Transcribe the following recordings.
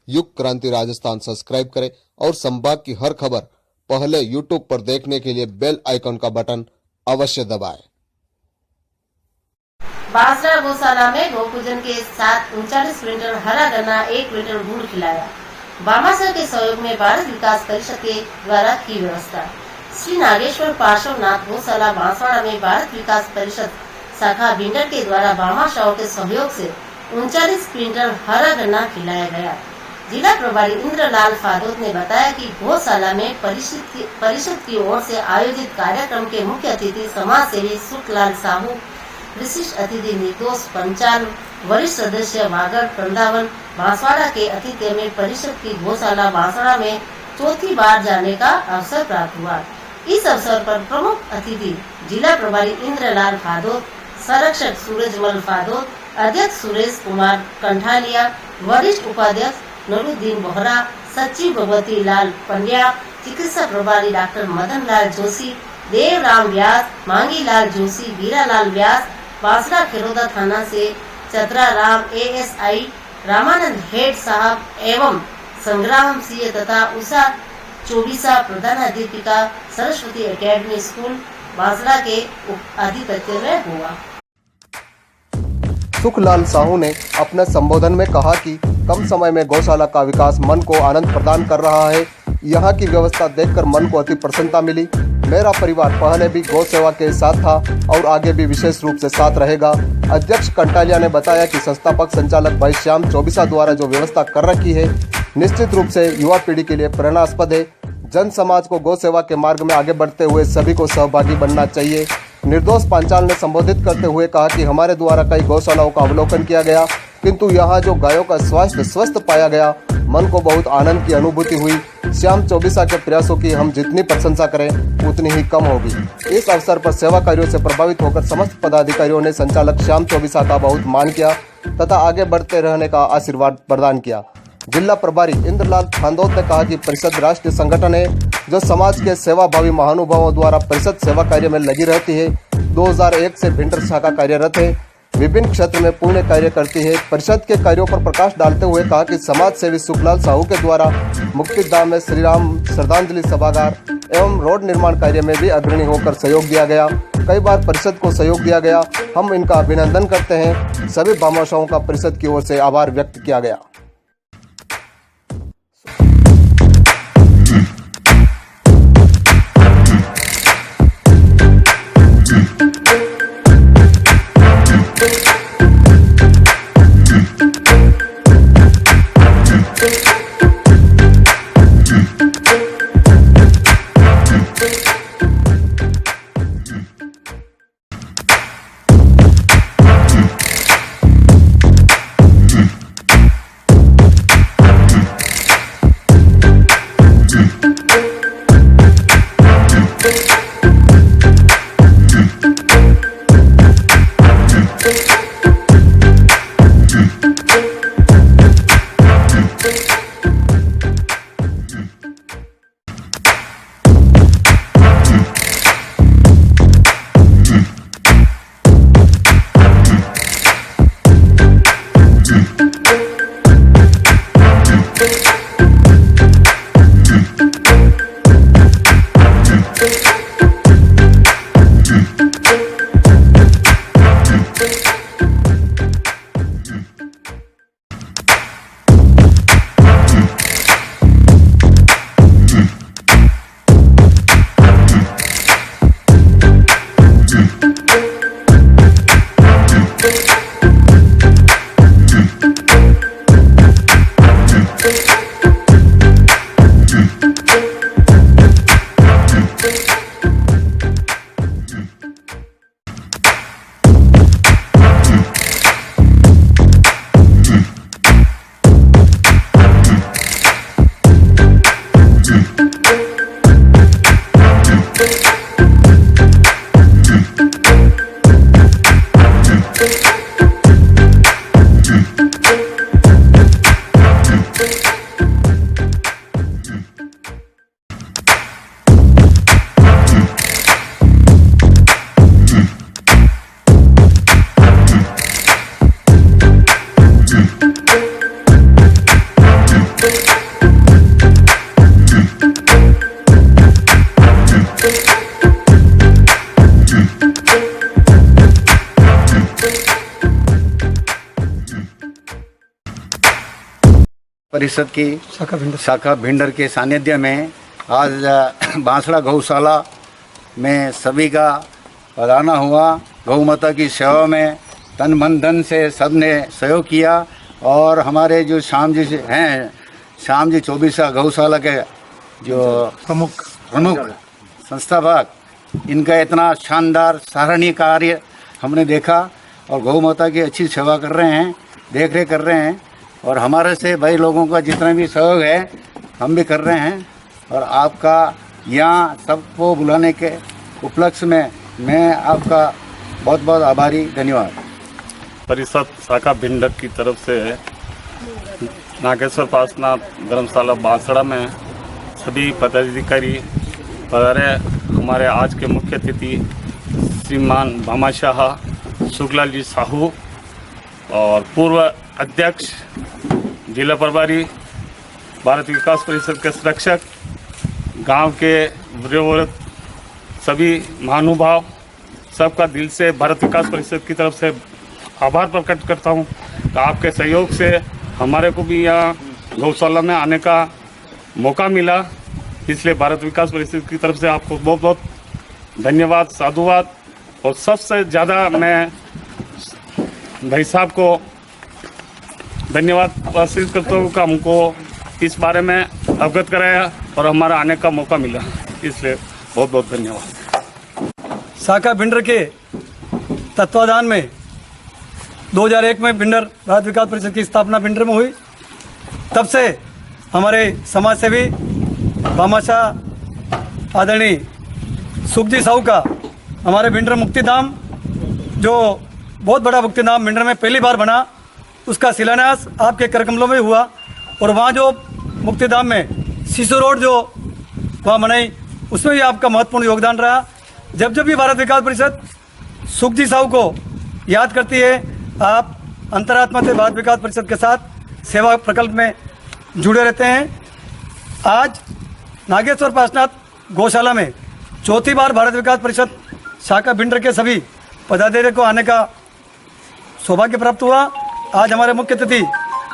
युग क्रांति राजस्थान सब्सक्राइब करें और संभाग की हर खबर पहले यूट्यूब पर देखने के लिए बेल आइकन का बटन अवश्य दबाएं। बांसड़ा गौशाला में गौपूजन के साथ 39 क्विंटल हरा गन्ना 1 क्विंटल गुड़ खिलाया। बामासर के सहयोग में भारत विकास परिषद के द्वारा की व्यवस्था। श्री नागेश्वर पार्श्वनाथ गौशाला बांसवाड़ा में भारत विकास परिषद शाखा भिंडर के द्वारा बामाशाओं के सहयोग से 39 क्विंटल हरा गन्ना खिलाया गया। जिला प्रभारी इंद्रलाल फादोत ने बताया कि गौशाला में परिषद की ओर से आयोजित कार्यक्रम के मुख्य अतिथि समाज सेवी सुखलाल साहू, विशिष्ट अतिथि निर्दोष पंचाल, वरिष्ठ सदस्य वागड़ वृंदावन बांसवाड़ा के आतिथ्य में परिषद की गौशाला बांसवाड़ा में चौथी बार जाने का अवसर प्राप्त हुआ। इस अवसर पर प्रमुख अतिथि जिला प्रभारी इंद्रलाल फादोत, संरक्षक सूरजमल फादोत, अध्यक्ष सुरेश कुमार कंठालिया, वरिष्ठ उपाध्यक्ष नूरुद्दीन बोहरा, सचिव भगवती लाल पंड्या, चिकित्सा प्रभारी डॉक्टर मदन लाल जोशी, देवराम व्यास, मांगी लाल जोशी, वीरालाल व्यास, बांसड़ा खिरोदा थाना से चतरा राम ASI, रामानंद हेड साहब एवं संग्राम सिंह तथा उषा चौबीसा प्रधानाध्यापिका सरस्वती एकेडमी स्कूल बांसड़ा के आधिपत्य में हुआ। सुखलाल साहू ने अपने संबोधन में कहा कि कम समय में गौशाला का विकास मन को आनंद प्रदान कर रहा है। यहाँ की व्यवस्था देखकर मन को अति प्रसन्नता मिली। मेरा परिवार पहले भी गौ सेवा के साथ था और आगे भी विशेष रूप से साथ रहेगा। अध्यक्ष कंटालिया ने बताया कि संस्थापक संचालक भाई श्याम चौबीसा द्वारा जो व्यवस्था कर रखी है निश्चित रूप से युवा पीढ़ी के लिए प्रेरणास्पद है। जन समाज को गौ सेवा के मार्ग में आगे बढ़ते हुए सभी को सहभागी बनना चाहिए। निर्दोष पांचाल ने संबोधित करते हुए कहा कि हमारे द्वारा कई गौशालाओं का अवलोकन किया गया, किंतु यहाँ जो गायों का स्वास्थ्य स्वस्थ पाया गया, मन को बहुत आनंद की अनुभूति हुई। श्याम चौबीसा के प्रयासों की हम जितनी प्रशंसा करें उतनी ही कम होगी। इस अवसर पर सेवा कार्यों से प्रभावित होकर समस्त पदाधिकारियों ने संचालक श्याम चौबीसा का बहुत मान किया तथा आगे बढ़ते रहने का आशीर्वाद प्रदान किया। जिला प्रभारी इंद्रलाल फादोत ने कहा कि परिषद राष्ट्रीय संगठन है जो समाज के सेवाभावी महानुभावों द्वारा परिषद सेवा कार्य में लगी रहती है। 2001 से भिंडर शाखा कार्यरत है, विभिन्न क्षेत्र में पुण्य कार्य करती है। परिषद के कार्यों पर प्रकाश डालते हुए कहा कि समाज सेवी सुखलाल साहू के द्वारा मुक्तिधाम में श्री राम श्रद्धांजलि सभागार एवं रोड निर्माण कार्य में भी अग्रणी होकर सहयोग दिया गया। कई बार परिषद को सहयोग दिया गया, हम इनका अभिनंदन करते हैं। सभी भामाशाओं का परिषद की ओर से आभार व्यक्त किया गया। परिषद की शाखा भिंडर के सानिध्य में आज बांसड़ा गौशाला में सभी का पधारना हुआ। गौ माता की सेवा में तन मन धन से सबने सहयोग किया और हमारे जो श्याम जी चौबीसा गौशाला के जो प्रमुख संस्थापक, इनका इतना शानदार सराहनीय कार्य हमने देखा और गौ माता की अच्छी सेवा कर रहे हैं, देख रेख कर रहे हैं और हमारे से भाई लोगों का जितना भी सहयोग है हम भी कर रहे हैं। और आपका यहाँ सबको बुलाने के उपलक्ष्य में मैं आपका बहुत बहुत आभारी, धन्यवाद। परिषद शाखा भिंडर की तरफ से नागेश्वर पासनाथ धर्मशाला बांसड़ा में सभी पदाधिकारी पधारे। हमारे आज के मुख्य अतिथि श्रीमान भामाशाह शुक्लाल जी साहू और पूर्व अध्यक्ष जिला प्रभारी भारत विकास परिषद के संरक्षक, गांव के वृद्ध सभी महानुभाव, सबका दिल से भारत विकास परिषद की तरफ से आभार प्रकट करता हूं। तो आपके सहयोग से हमारे को भी यहाँ गौशाला में आने का मौका मिला, इसलिए भारत विकास परिषद की तरफ से आपको बहुत बहुत धन्यवाद, साधुवाद। और सबसे ज़्यादा मैं भाई साहब को धन्यवाद अर्पित करता हूँ कि हमको इस बारे में अवगत कराया और हमारा आने का मौका मिला, इसलिए बहुत बहुत धन्यवाद। शाखा भिंडर के तत्वाधान में 2001 में भिंडर भारत विकास परिषद की स्थापना भिंडर में हुई। तब से हमारे समाज सेवी भामाशाह आदरणीय सुखजी साहू का हमारे भिंडर मुक्तिधाम, जो बहुत बड़ा मुक्तिधाम भिंडर में पहली बार बना, उसका शिलान्यास आपके करकमलों में हुआ। और वहाँ जो मुक्तिधाम में शिशु रोड जो वहाँ बनाई, उसमें भी आपका महत्वपूर्ण योगदान रहा। जब जब भी भारत विकास परिषद सुखजी साहू को याद करती है, आप अंतरात्मा से भारत विकास परिषद के साथ सेवा प्रकल्प में जुड़े रहते हैं। आज नागेश्वर पासनाथ गौशाला में चौथी बार भारत विकास परिषद शाखा भिंडर के सभी पदाधिकारियों को आने का सौभाग्य प्राप्त हुआ। आज हमारे मुख्य अतिथि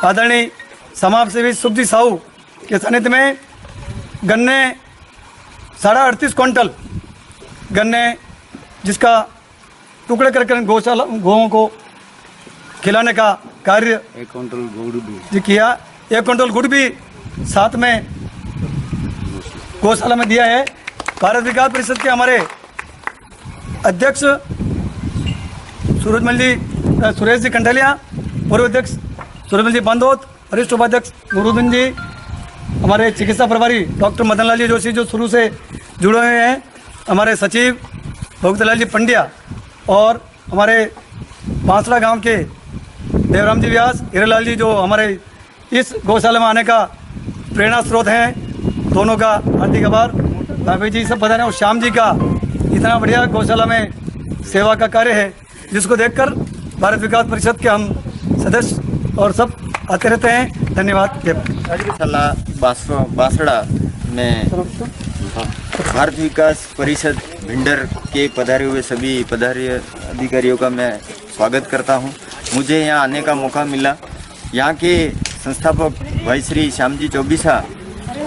आदरणीय समाज सेवी सुखजी साहू के सानिध्य में गन्ने 38.5 क्विंटल गन्ने, जिसका टुकड़े करके गौशाला गोओं को खिलाने का कार्य 1 क्विंटल गुड़ भी जी किया। 1 क्विंटल गुड़ भी साथ में गौशाला में दिया है। भारत विकास परिषद के हमारे अध्यक्ष सुरेश जी कंठलिया, पूर्व अध्यक्ष सूरजमल जी बंदोत, वरिष्ठ उपाध्यक्ष नूरुद्दीन जी, हमारे चिकित्सा प्रभारी डॉक्टर मदन लाल जी जोशी जो शुरू से जुड़े हुए हैं, हमारे सचिव भगवतलाल जी पंड्या और हमारे बांसड़ा गांव के देवराम जी व्यास, हीरेलाल जी जो हमारे इस गौशाला में आने का प्रेरणा स्रोत हैं, दोनों का हार्दिक आभार। भाभी जी सब बता रहे हैं। और श्याम जी का इतना बढ़िया गौशाला में सेवा का कार्य है, जिसको देखकर भारत विकास परिषद के हम सदस्य और सब आते रहते हैं। धन्यवाद। गौशाला बांसड़ा में भारत विकास परिषद भिंडर के पधारे हुए सभी पदाधिकारियों का मैं स्वागत करता हूं। मुझे यहाँ आने का मौका मिला। यहाँ के संस्थापक भाई श्री श्याम जी चौबीसा,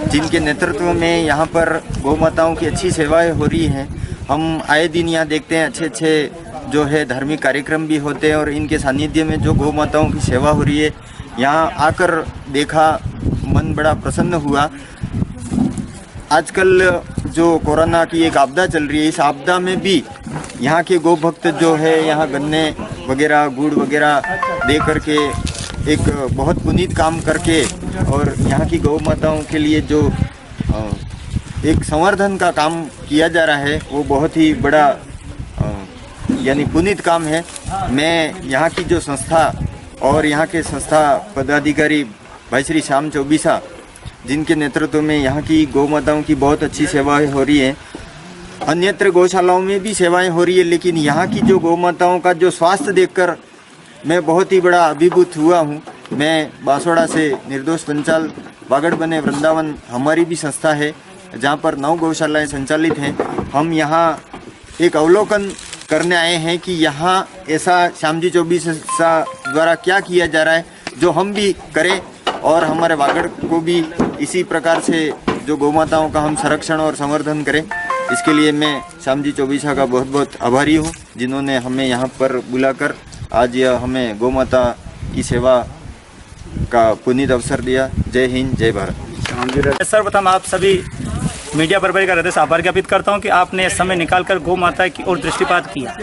जिनके नेतृत्व में यहाँ पर गौ माताओं की अच्छी सेवाएं हो रही हैं। हम आए दिन यहाँ देखते हैं अच्छे अच्छे जो है धार्मिक कार्यक्रम भी होते हैं और इनके सानिध्य में जो गौ माताओं की सेवा हो रही है, यहाँ आकर देखा, मन बड़ा प्रसन्न हुआ। आजकल जो कोरोना की एक आपदा चल रही है, इस आपदा में भी यहाँ के गौ भक्त जो है यहाँ गन्ने वगैरह गुड़ वगैरह दे करके एक बहुत पुनीत काम करके और यहाँ की गौ माताओं के लिए जो एक संवर्धन का काम किया जा रहा है, वो बहुत ही बड़ा यानी पुनीत काम है। मैं यहाँ की जो संस्था और यहाँ के संस्था पदाधिकारी भाई श्री श्याम चौबीसा, जिनके नेतृत्व में यहाँ की गौ माताओं की बहुत अच्छी सेवाएं हो रही हैं। अन्यत्र गौशालाओं में भी सेवाएं हो रही है, लेकिन यहाँ की जो गौ माताओं का जो स्वास्थ्य देखकर मैं बहुत ही बड़ा अभिभूत हुआ हूँ। मैं बांसवाड़ा से निर्दोष पंचाल बागड़ बने वृंदावन हमारी भी संस्था है, जहाँ पर 9 गौशालाएं संचालित हैं। हम यहाँ एक अवलोकन करने आए हैं कि यहाँ ऐसा श्याम जी चौबीसा द्वारा क्या किया जा रहा है जो हम भी करें और हमारे वागड़ को भी इसी प्रकार से जो गौ माताओं का हम संरक्षण और संवर्धन करें। इसके लिए मैं श्याम जी चौबीसा का बहुत बहुत आभारी हूँ, जिन्होंने हमें यहाँ पर बुलाकर आज यह हमें गौ माता की सेवा का पुनीत अवसर दिया। जय हिंद, जय भारत। सर्वप्रथम आप सभी मीडिया पर का हृदय से आभार ज्ञापित करता हूं कि आपने समय निकालकर गौ माता की ओर दृष्टिपात किया।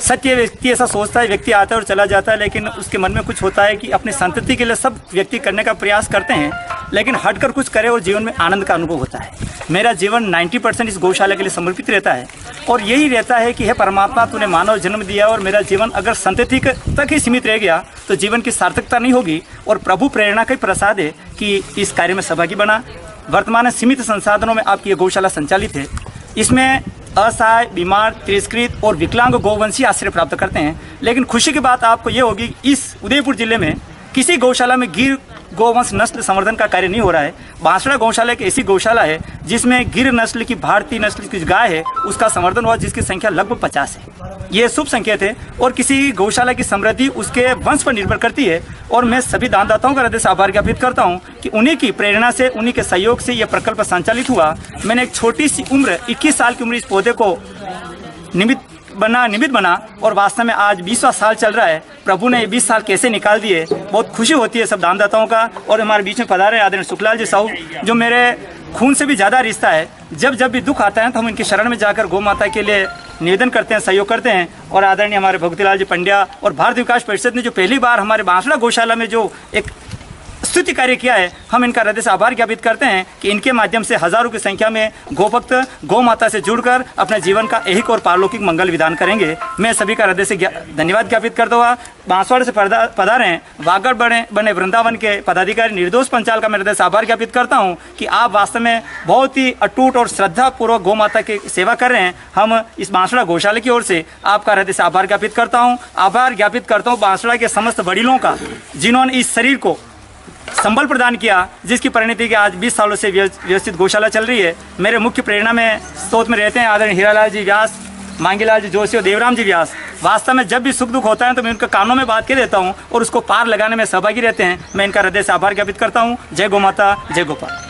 सत्य व्यक्ति ऐसा सोचता है, व्यक्ति आता है और चला जाता है, लेकिन उसके मन में कुछ होता है कि अपनी संतति के लिए सब व्यक्ति करने का प्रयास करते हैं, लेकिन हटकर कुछ करे और जीवन में आनंद का अनुभव होता है। मेरा जीवन 90% इस गौशाला के लिए समर्पित रहता है और यही रहता है कि हे परमात्मा, तूने मानव जन्म दिया और मेरा जीवन अगर संतति तक ही सीमित रह गया तो जीवन की सार्थकता नहीं होगी। और प्रभु प्रेरणा का ही प्रसाद है कि इस कार्य में सहभागी बना। वर्तमान में सीमित संसाधनों में आपकी ये गौशाला संचालित है। इसमें असहाय, बीमार, तिरस्कृत और विकलांग गौवंशी आश्रय प्राप्त करते हैं। लेकिन खुशी की बात आपको ये होगी, इस उदयपुर जिले में किसी गौशाला में गिर गौवंश नस्ल संवर्धन का कार्य नहीं हो रहा है। बांसड़ा गौशाला एक ऐसी गौशाला है जिसमें गिर नस्ल की, भारतीय नस्ल की गाय है, उसका संवर्धन हुआ, जिसकी संख्या लगभग 50 है। ये शुभ संकेत है और किसी गौशाला की समृद्धि उसके वंश पर निर्भर करती है। और मैं सभी दानदाताओं का हृदय से आभार ज्ञापित करता हूँ कि उन्हीं की प्रेरणा से, उन्हीं के सहयोग से यह प्रकल्प संचालित हुआ। मैंने एक छोटी सी उम्र, 21 साल की उम्र, इस पौधे को निमित्त बना और वास्तव में आज 20वां साल चल रहा है। प्रभु ने ये 20 साल कैसे निकाल दिए, बहुत खुशी होती है सब दानदाताओं का। और हमारे बीच में पधारे आदरणीय सुखलाल जी साहू, जो मेरे खून से भी ज़्यादा रिश्ता है। जब भी दुख आता है तो हम इनकी शरण में जाकर गौ माता के लिए निवेदन करते हैं, सहयोग करते हैं। और आदरणीय हमारे भगवतीलाल जी पंड्या और भारत विकास परिषद ने जो पहली बार हमारे बांसड़ा गौशाला में जो एक स्तुति कार्य किया है, हम इनका हृदय से आभार ज्ञापित करते हैं कि इनके माध्यम से हजारों की संख्या में गोभक्त गौ माता से जुड़कर अपने जीवन का ऐहिक और पारलौकिक मंगल विधान करेंगे। मैं सभी का हृदय से धन्यवाद ज्ञापित करता हुआ बांसवाड़ा से पधारे हैं वागड़ बने वृंदावन के पदाधिकारी निर्दोष पंचाल का मैं हृदय से आभार ज्ञापित करता हूं कि आप वास्तव में बहुत ही अटूट और श्रद्धापूर्वक गौ माता की सेवा कर रहे हैं। हम इस बांसड़ा गौशाला की ओर से आपका हृदय से आभार ज्ञापित करता हूँ। आभार ज्ञापित करता हूँ बांसड़ा के समस्त वडीलों का, जिन्होंने इस शरीर को संबल प्रदान किया, जिसकी परिणति के आज 20 सालों से व्यवस्थित गौशाला चल रही है। मेरे मुख्य प्रेरणा में स्रोत में रहते हैं आदरणीय हीरालाल जी व्यास, मांगीलाल जी जोशी और देवराम जी व्यास। वास्तव में जब भी सुख दुख होता है तो मैं उनके कानों में बात के देता हूँ और उसको पार लगाने में सहभागी रहते हैं। मैं इनका हृदय से आभार ज्ञापित करता हूँ। जय गौ माता, जय गोपाल।